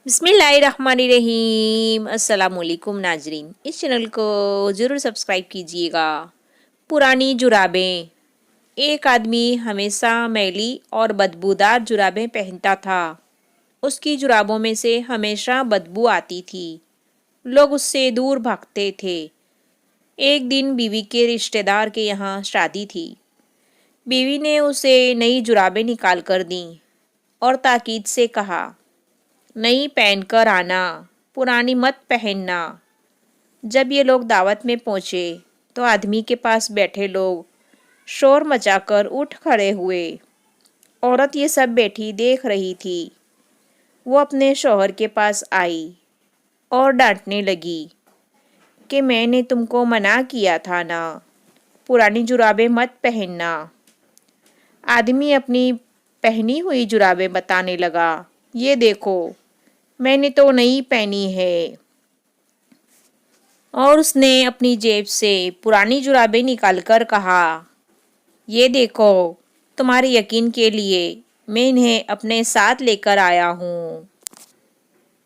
बिस्मिल्लाहिर्रहमानिर्रहीम। अस्सलाम वालेकुम नाजरीन, इस चैनल को ज़रूर सब्सक्राइब कीजिएगा। पुरानी जुराबें। एक आदमी हमेशा मैली और बदबूदार जुराबें पहनता था। उसकी जुराबों में से हमेशा बदबू आती थी। लोग उससे दूर भागते थे। एक दिन बीवी के रिश्तेदार के यहाँ शादी थी। बीवी ने उसे नई जुराबें निकाल कर दीं और ताकीद से कहा, नई पहन कर आना, पुरानी मत पहनना। जब ये लोग दावत में पहुँचे तो आदमी के पास बैठे लोग शोर मचाकर उठ खड़े हुए। औरत ये सब बैठी देख रही थी। वो अपने शौहर के पास आई और डांटने लगी कि मैंने तुमको मना किया था ना, पुरानी जुराबें मत पहनना। आदमी अपनी पहनी हुई जुराबें बताने लगा, ये देखो, मैंने तो नई पहनी है। और उसने अपनी जेब से पुरानी जुराबें निकालकर कहा, ये देखो, तुम्हारे यकीन के लिए मैं इन्हें अपने साथ लेकर आया हूँ।